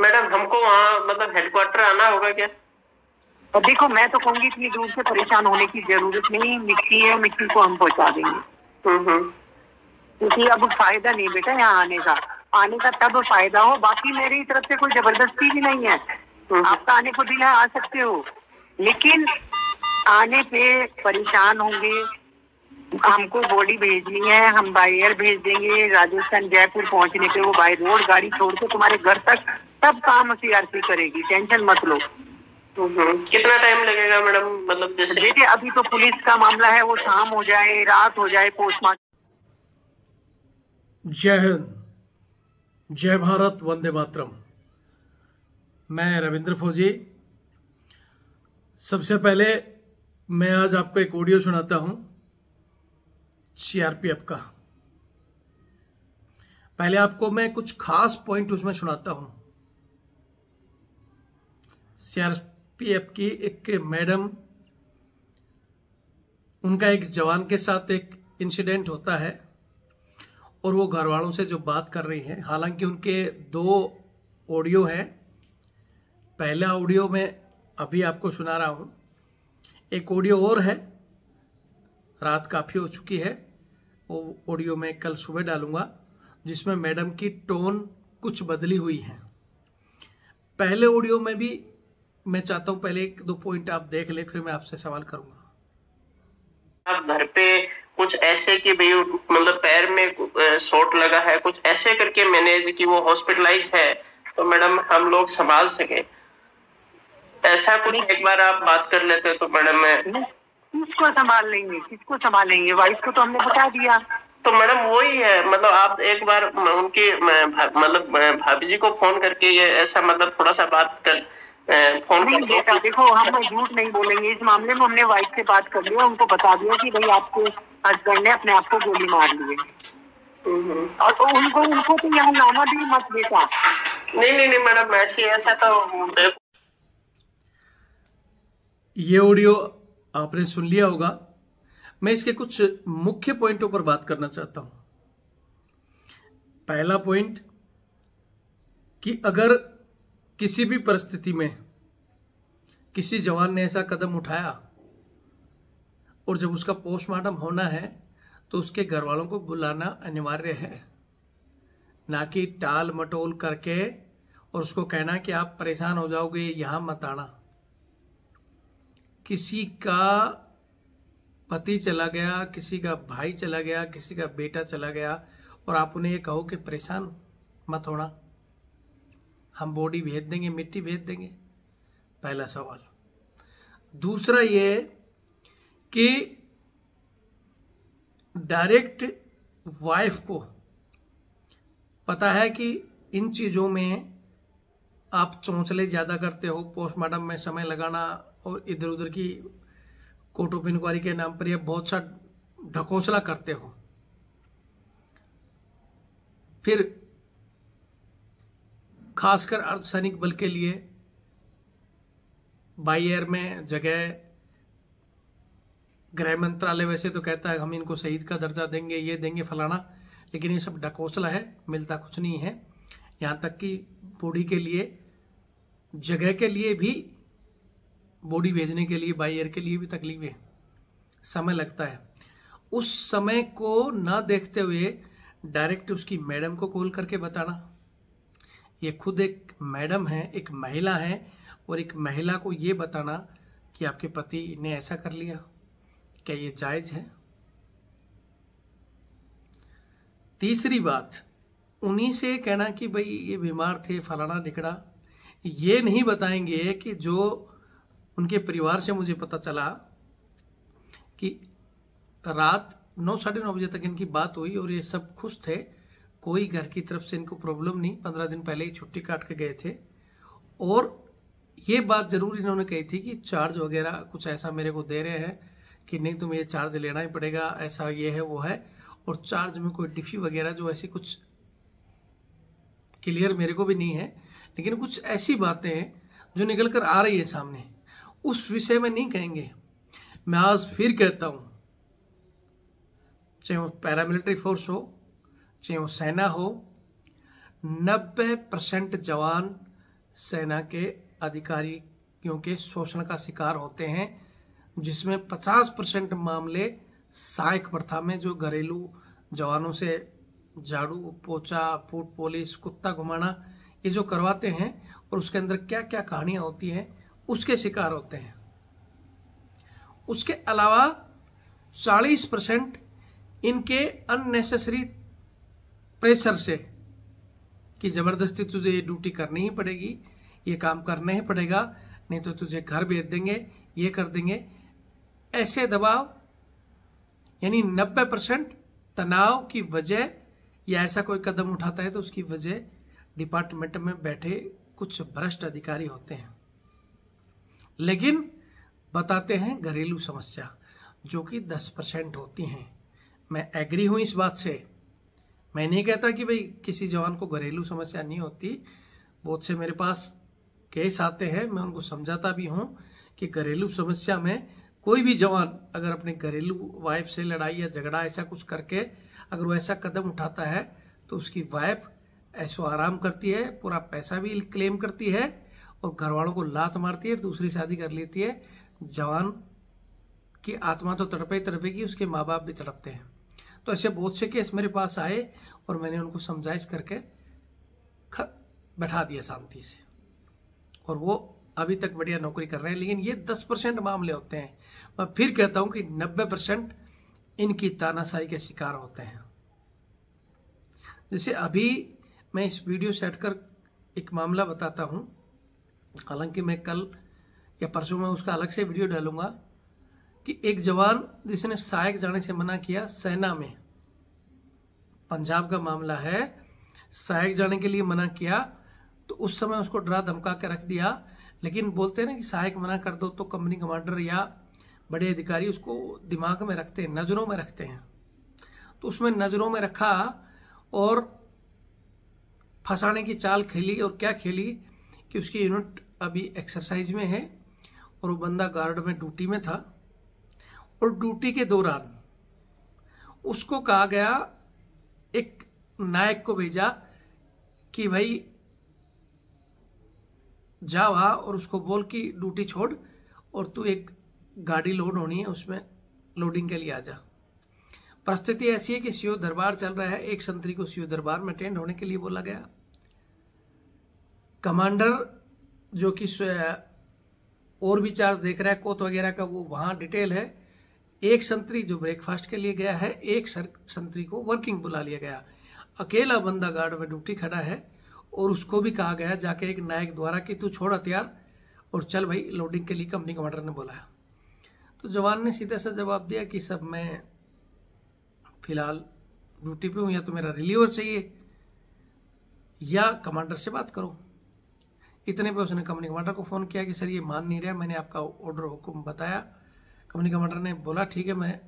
Madam हमको वहाँ मतलब हेडक्वार्टर आना होगा क्या? और देखो, मैं तो कहूंगी इतनी दूर से परेशान होने की जरूरत नहीं, मिट्टी है, मिट्टी को हम पहुंचा देंगे। क्योंकि अब फायदा नहीं बेटा यहाँ आने का तब फायदा हो। बाकी मेरी तरफ से कोई जबरदस्ती भी नहीं है, आपका आने को दिल है आ सकते हो, लेकिन आने पे परेशान होंगे। हमको बॉडी भेजनी है, हम बाय एयर भेज देंगे। राजस्थान जयपुर पहुंचने पे वो बाय रोड गाड़ी छोड़ के तुम्हारे घर तक सब काम सीआरपी करेगी, टेंशन मत लो। कितना टाइम लगेगा मैडम? मतलब देखिए अभी तो पुलिस का मामला है, वो शाम हो जाए रात हो जाए पोस्टमार्टम। जय हिंद, जय भारत, वंदे मातरम। मैं रविंद्र फौजी। सबसे पहले मैं आज आपको एक ऑडियो सुनाता हूं सीआरपीएफ का। पहले आपको मैं कुछ खास पॉइंट उसमें सुनाता हूं। सीआरपीएफ की एक मैडम, उनका एक जवान के साथ एक इंसिडेंट होता है और वो घर वालों से जो बात कर रही हैं, हालांकि उनके 2 ऑडियो हैं। पहला ऑडियो में अभी आपको सुना रहा हूं, एक ऑडियो और है, रात काफी हो चुकी है, वो ऑडियो मैं कल सुबह डालूंगा, जिसमें मैडम की टोन कुछ बदली हुई है। पहले ऑडियो में भी मैं चाहता हूं पहले 1-2 पॉइंट आप देख ले, फिर मैं आपसे सवाल करूंगा। आप घर पे कुछ ऐसे कि भाई मतलब पैर में चोट लगा है, कुछ ऐसे करके मैनेज कि वो हॉस्पिटलाइज है, तो मैडम हम लोग संभाल सके, ऐसा कुछ एक बार आप बात कर लेते तो मैडम। मैं किसको संभाल लेंगे? वाइफ को तो हमने बता दिया। तो मैडम वही है, मतलब आप एक बार उनकी मतलब भाभी जी को फोन करके ये ऐसा मतलब थोड़ा सा बात कर फोन नहीं बेटा, देखो हम झूठ नहीं बोलेंगे इस मामले में। हमने वाइफ से बात कर लिया, उनको बता दिया कि भाई आपके हस्बैंड ने अपने आप को गोली मार ली है, और तो उनको तो यहाँ लाना भी मत बेटा। नहीं मैडम, ऐसा तो। ये ऑडियो आपने सुन लिया होगा। मैं इसके कुछ मुख्य पॉइंटों पर बात करना चाहता हूं। पहला पॉइंट कि अगर किसी भी परिस्थिति में किसी जवान ने ऐसा कदम उठाया और जब उसका पोस्टमार्टम होना है तो उसके घर वालों को बुलाना अनिवार्य है, ना कि टाल मटोल करके और उसको कहना कि आप परेशान हो जाओगे, यहां मत आना। किसी का पति चला गया, किसी का भाई चला गया, किसी का बेटा चला गया और आप उन्हें ये कहो कि परेशान मत होना, हम बॉडी भेज देंगे, मिट्टी भेज देंगे। पहला सवाल। दूसरा ये कि डायरेक्ट वाइफ को पता है कि इन चीजों में आप चौंचले ज्यादा करते हो, पोस्टमार्टम में समय लगाना और इधर उधर की कोर्ट ऑफ इंक्वायरी के नाम पर यह बहुत सा ढकोसला करते हो। फिर खासकर अर्धसैनिक बल के लिए बाई एयर में जगह, गृह मंत्रालय वैसे तो कहता है हम इनको शहीद का दर्जा देंगे, ये देंगे फलाना, लेकिन ये सब ढकोसला है, मिलता कुछ नहीं है। यहां तक कि बॉडी के लिए, जगह के लिए भी, बॉडी भेजने के लिए, बाई एयर के लिए भी तकलीफ है, समय लगता है। उस समय को ना देखते हुए डायरेक्ट उसकी मैडम को कॉल करके बताना। ये खुद एक मैडम है, एक महिला है, और एक महिला को ये बताना कि आपके पति ने ऐसा कर लिया, क्या ये जायज है? तीसरी बात, उन्हीं से कहना कि भाई ये बीमार थे, फलाना ढिकड़ा। ये नहीं बताएंगे कि जो उनके परिवार से मुझे पता चला कि रात 9, साढ़े 9 बजे तक इनकी बात हुई और ये सब खुश थे, कोई घर की तरफ से इनको प्रॉब्लम नहीं, 15 दिन पहले ही छुट्टी काट के गए थे। और ये बात जरूर इन्होंने कही थी कि चार्ज वगैरह कुछ ऐसा मेरे को दे रहे हैं कि नहीं तुम्हें ये चार्ज लेना ही पड़ेगा, ऐसा ये है वो है, और चार्ज में कोई डिफी वगैरह जो ऐसी कुछ क्लियर मेरे को भी नहीं है, लेकिन कुछ ऐसी बातें हैं जो निकल कर आ रही है सामने, उस विषय में नहीं कहेंगे। मैं आज फिर कहता हूं, चाहे वो पैरामिलिट्री फोर्स हो, चाहे वो सेना हो, 90% जवान सेना के अधिकारियों के शोषण का शिकार होते हैं, जिसमें 50% मामले सहायक प्रथा में, जो घरेलू जवानों से झाड़ू पोछा, फूट पॉलिश, कुत्ता घुमाना, ये जो करवाते हैं और उसके अंदर क्या क्या कहानियां होती हैं उसके शिकार होते हैं। उसके अलावा 40% इनके अननेसेसरी प्रेशर से कि जबरदस्ती तुझे ये ड्यूटी करनी ही पड़ेगी, ये काम करना ही पड़ेगा, नहीं तो तुझे घर भेज देंगे, ये कर देंगे, ऐसे दबाव, यानी 90% तनाव की वजह, या ऐसा कोई कदम उठाता है तो उसकी वजह डिपार्टमेंट में बैठे कुछ भ्रष्ट अधिकारी होते हैं। लेकिन बताते हैं घरेलू समस्या, जो कि 10% होती हैं। मैं एग्री हूं इस बात से। मैं नहीं कहता कि भाई किसी जवान को घरेलू समस्या नहीं होती। बहुत से मेरे पास केस आते हैं, मैं उनको समझाता भी हूं कि घरेलू समस्या में कोई भी जवान अगर अपने घरेलू वाइफ से लड़ाई या झगड़ा ऐसा कुछ करके अगर वो ऐसा कदम उठाता है तो उसकी वाइफ ऐसो आराम करती है, पूरा पैसा भी क्लेम करती है और घर वालों को लात मारती है, दूसरी शादी कर लेती है। जवान की आत्मा तो तड़पे तड़पेगी, उसके माँ बाप भी तड़पते हैं। तो ऐसे बहुत से केस मेरे पास आए और मैंने उनको समझाइश करके बैठा दिया शांति से, और वो अभी तक बढ़िया नौकरी कर रहे हैं। लेकिन ये 10% मामले होते हैं। मैं फिर कहता हूं कि 90% इनकी तानाशाही के शिकार होते हैं। जैसे अभी मैं इस वीडियो से हटकर एक मामला बताता हूं, हालांकि मैं कल या परसों में उसका अलग से वीडियो डालूंगा, कि एक जवान जिसने सहायक जाने से मना किया सेना में, पंजाब का मामला है, सहायक जाने के लिए मना किया तो उस समय उसको डरा धमका के रख दिया। लेकिन बोलते हैं ना कि सहायक मना कर दो तो कंपनी कमांडर या बड़े अधिकारी उसको दिमाग में रखते हैं, नजरों में रखते हैं। तो उसमें नजरों में रखा और फंसाने की चाल खेली, और क्या खेली कि उसकी यूनिट अभी एक्सरसाइज में है और वो बंदा गार्ड में ड्यूटी में था, और ड्यूटी के दौरान उसको कहा गया, एक नायक को भेजा कि भाई जा वहां और उसको बोल कि ड्यूटी छोड़ और तू एक गाड़ी लोड होनी है, उसमें लोडिंग के लिए आ जा। परिस्थिति ऐसी है कि सीओ दरबार चल रहा है, एक संतरी को सीओ दरबार में अटेंड होने के लिए बोला गया। कमांडर जो कि और भी चार्ज देख रहा है कोत वगैरह का, वो वहां डिटेल है। एक संतरी जो ब्रेकफास्ट के लिए गया है, एक संतरी को वर्किंग बुला लिया गया। अकेला बंदा गार्ड में ड्यूटी खड़ा है और उसको भी कहा गया जाके एक नायक द्वारा कि तू छोड़ हथियार और चल भाई लोडिंग के लिए, कंपनी कमांडर ने बुलाया। तो जवान ने सीधा सा जवाब दिया कि सब मैं फिलहाल ड्यूटी पे हूं, या तो मेरा रिलीवर चाहिए या कमांडर से बात करो। इतने पे उसने कंपनी कमांडर को फोन किया कि सर ये मान नहीं रहा, मैंने आपका ऑर्डर हुक्म बताया। कंपनी कमांडर ने बोला ठीक है, मैं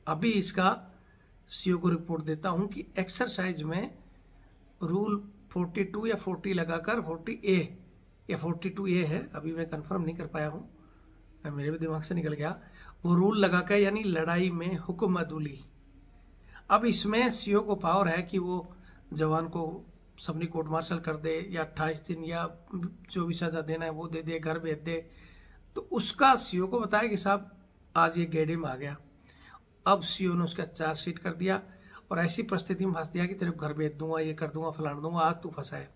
अभी इसका सीओ को रिपोर्ट देता हूं कि एक्सरसाइज में रूल 42 या 40 लगाकर 40A या 42A है, अभी मैं कंफर्म नहीं कर पाया हूं, मेरे भी दिमाग से निकल गया, वो रूल लगाकर, यानी लड़ाई में हुक्म अदुली। अब इसमें सीओ को पावर है कि वो जवान को सबनी कोर्ट मार्शल कर दे या 28 दिन या जो भी सजा देना है वो दे दे, घर भेज दे। तो उसका सीओ को बताया कि साहब आज ये गेड़े में आ गया। अब सीओ ने उसका चार्जशीट कर दिया और ऐसी परिस्थिति में फंस दिया कि तेरे को घर भेज दूंगा, ये कर दूंगा, फलान दूंगा, आज तू फंसा है।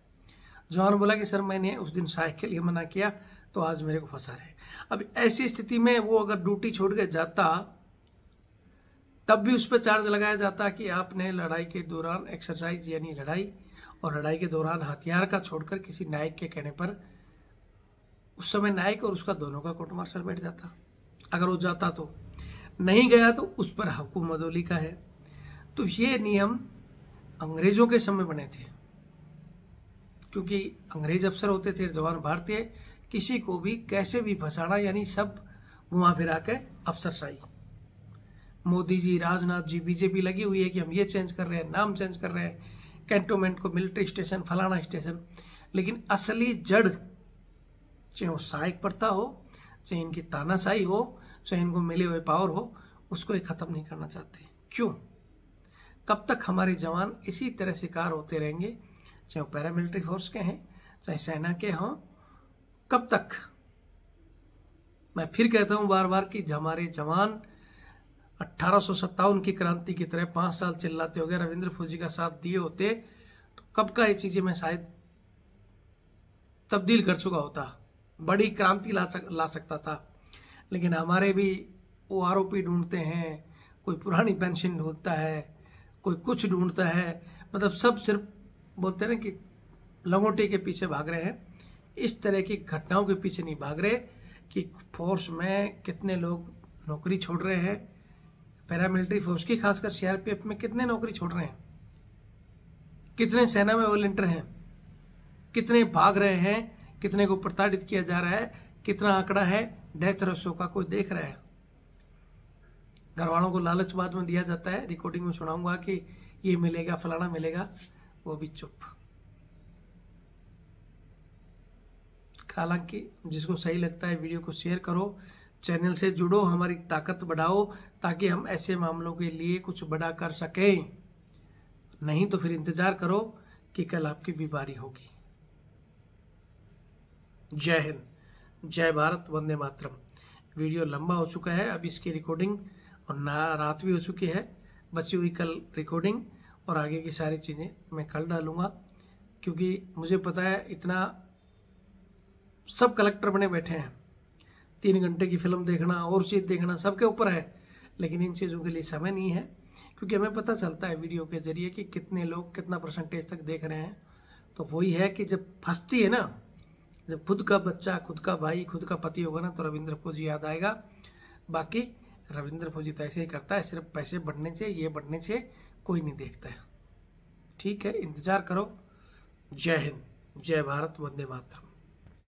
जवान बोला कि सर मैंने उस दिन सहायक के लिए मना किया तो आज मेरे को फंसा है। अब ऐसी स्थिति में वो अगर ड्यूटी छोड़ के जाता तब भी उस पर चार्ज लगाया जाता कि आपने लड़ाई के दौरान एक्सरसाइज यानी लड़ाई और लड़ाई के दौरान हथियार का छोड़कर किसी नायक के कहने पर, उस समय नायक और उसका दोनों का कोर्ट मार्शल बैठ जाता अगर वो जाता। तो नहीं गया तो उस पर हुक्म अदौली का है। तो ये नियम अंग्रेजों के समय बने थे, क्योंकि अंग्रेज अफसर होते थे जवान भारतीय, किसी को भी कैसे भी फंसाना, यानी सब घुमा फिरा के अफसरशाही। मोदी जी, राजनाथ जी, बीजेपी लगी हुई है कि हम ये चेंज कर रहे हैं, नाम चेंज कर रहे हैं, कैंटोनमेंट को मिलिट्री स्टेशन, फलाना स्टेशन। लेकिन असली जड़, चाहे वो सहायक प्रथा हो, चाहे इनकी तानाशाही हो, चाहे इनको मिले हुए पावर हो, उसको ये खत्म नहीं करना चाहते। क्यों? कब तक हमारे जवान इसी तरह शिकार होते रहेंगे, चाहे वो पैरामिलिट्री फोर्स के हैं, चाहे सेना के हों। कब तक? मैं फिर कहता हूं बार बार कि हमारे जवान 1857 की क्रांति की तरह 5 साल चिल्लाते हो गए, रविंद्र फौजी का साथ दिए होते तो कब का ये चीजें मैं शायद तब्दील कर चुका होता, बड़ी क्रांति ला सकता था। लेकिन हमारे भी वो आरोपी ढूंढते हैं, कोई पुरानी पेंशन ढूंढता है, कोई कुछ ढूंढता है, मतलब सब सिर्फ बोलते हैं ना कि लंगोटे के पीछे भाग रहे हैं। इस तरह की घटनाओं के पीछे नहीं भाग रहे कि फोर्स में कितने लोग नौकरी छोड़ रहे हैं, पैरामिलिट्री फोर्स की खासकर सीआरपीएफ में कितने नौकरी छोड़ रहे हैं, कितने सेना में वॉलंटियर हैं, कितने भाग रहे हैं, कितने को प्रताड़ित किया जा रहा है, कितना आंकड़ा है डेथ रेशो का, कोई देख रहा है? घर वालों को लालच बाद में दिया जाता है, रिकॉर्डिंग में सुनाऊंगा कि ये मिलेगा, फलाना मिलेगा, वो भी चुप। हालांकि जिसको सही लगता है वीडियो को शेयर करो, चैनल से जुड़ो, हमारी ताकत बढ़ाओ ताकि हम ऐसे मामलों के लिए कुछ बड़ा कर सकें। नहीं तो फिर इंतजार करो कि कल आपकी भी बारी होगी। जय हिंद, जय भारत, वंदे मातरम। वीडियो लंबा हो चुका है, अब इसकी रिकॉर्डिंग और रात भी हो चुकी है, बची हुई कल रिकॉर्डिंग और आगे की सारी चीजें मैं कल डालूंगा, क्योंकि मुझे पता है इतना सब कलेक्टर बने बैठे हैं, 3 घंटे की फिल्म देखना और चीज देखना सबके ऊपर है, लेकिन इन चीजों के लिए समय नहीं है, क्योंकि हमें पता चलता है वीडियो के जरिए कि कितने लोग कितना परसेंटेज तक देख रहे हैं। तो वही है कि जब फंसती है ना, जब खुद का बच्चा, खुद का भाई, खुद का पति होगा ना, तो रविंद्र फौजी याद आएगा। बाकी रविंद्र फौजी तो ऐसे ही करता है, सिर्फ पैसे बढ़ने से, ये बढ़ने से कोई नहीं देखता है। ठीक है, इंतजार करो। जय हिंद, जय भारत, वंदे मातरम।